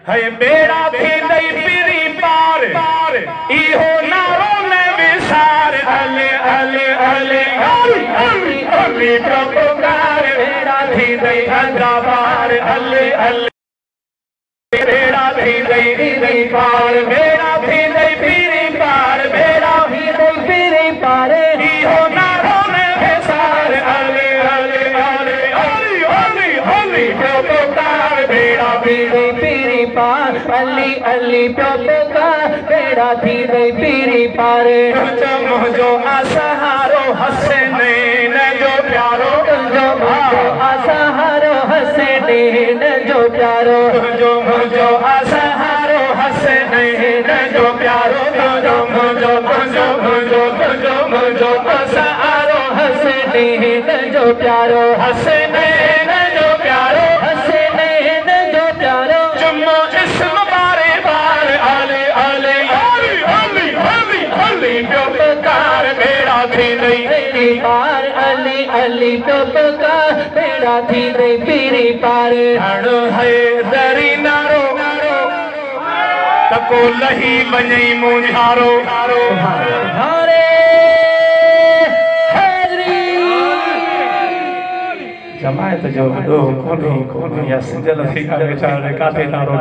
है बेड़ा थी दई पीरी पार इहो नारो न विसार अले अले अले अली अली प्रभुकार बेड़ा थी दई अंधा पार अले अले बेड़ा थी दई पार बेड़ा थी दई पीरी पार बेड़ा थी दई पीरी पार इहो नारो न विसार अले अले अले अली अली अली प्रभुकार बेड़ा थी दई पीरी पार अली अली प्रभुकार बेड़ा थी दई पीरी पार मुझो असहारो हसनैन जो प्यारो जो मुझो असहारो हसनैन जो प्यारो जो मुझो असहारो हसनैन जो प्यारो जो मुझो मुझो मुझो मुझो मुझो असहारो हसनैन जो प्यारो हसनैन जो प्यारो हसनैन जो प्यारो जुम्मो इस्म बारे बार अले अले अली अली अली अली प्रभुकार बेड़ा थी दई पार अली अली प्रभुकार बेड़ा थी दई पीरी पार हण है दरी नारो तको लही वञई मुंझारो हारे जमायत जो दो कोनी या सिंजल थी का बेचारे काथे नारो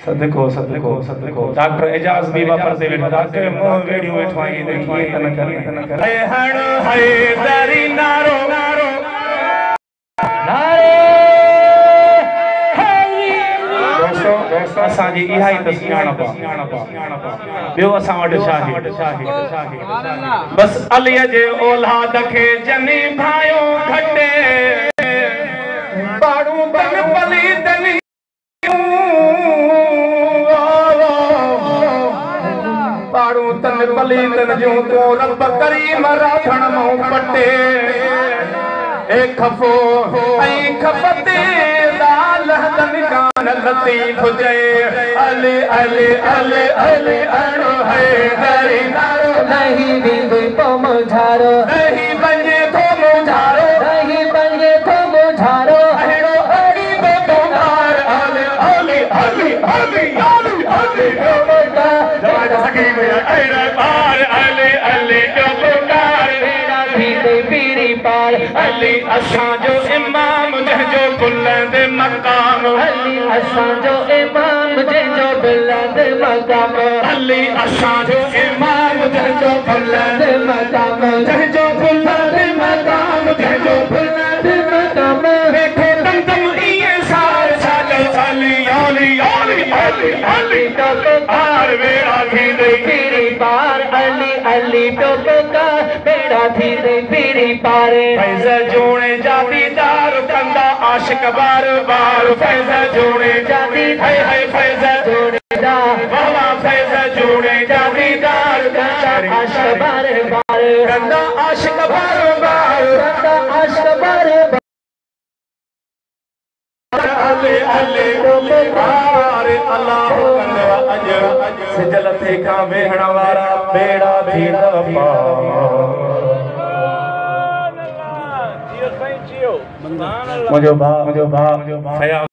सदको सदको सदको डॉक्टर एजाज भी वापस दे डॉक्टर मोह वीडियो वेठवाई देखिए तन कर ए हण है दरी नारो नारो नारे दोस्तों असांजी इहा ई तस्याण बियो असां वटि शाही बस अलीअ जे औलाद खे जनी भायो घटे बाड़ू बन पली तनी बाड़ू तन पली तन जो तो रब करीम राखण मो पटे ए खफो ऐं खपते लाल हदन कान लतीफ जय अले अले अले अले अणो है दरी नारो नहीं विंदु तो मुझारो नहीं बने तो मुझारो नहीं बने तो मुझारो अणो अड़ी बे तुम्हार अले अले अले अले अले अले बेटा जवान सकी में अरे पार अले अले प्रभुकार बेड़ा थी दई पीरी पार अली असांजो इमाम जंहिंजो बुलंद मकाम अली असांजो इमाम जंहिंजो बुलंद मकाम अली असांजो इमाम जंहिंजो बुलंद मकाम जंहिंजो बुलंद मकाम जंहिंजो बुलंद मकाम वेठो दम इए सार सालो अली अली अली अली अली प्रभुकार बेड़ा थी दई पीरी पार अली अली प्रभुकार बेड़ा थी दई पीरी पार फैज़ जोड़े जादीदार कंदा आशिक बार बार फैज़ जोड़े जादी है फैज़ जोड़े जा बाबा फैज़ जोड़े जादीदार कंदा आशिक बार बार कंदा आशिक बार बार कंदा आशिक बार बार अले अले प्रभुकार अल्लाह कंदा अज सिजल थे का वेहण वारा बेड़ा थी द पार मुझो भा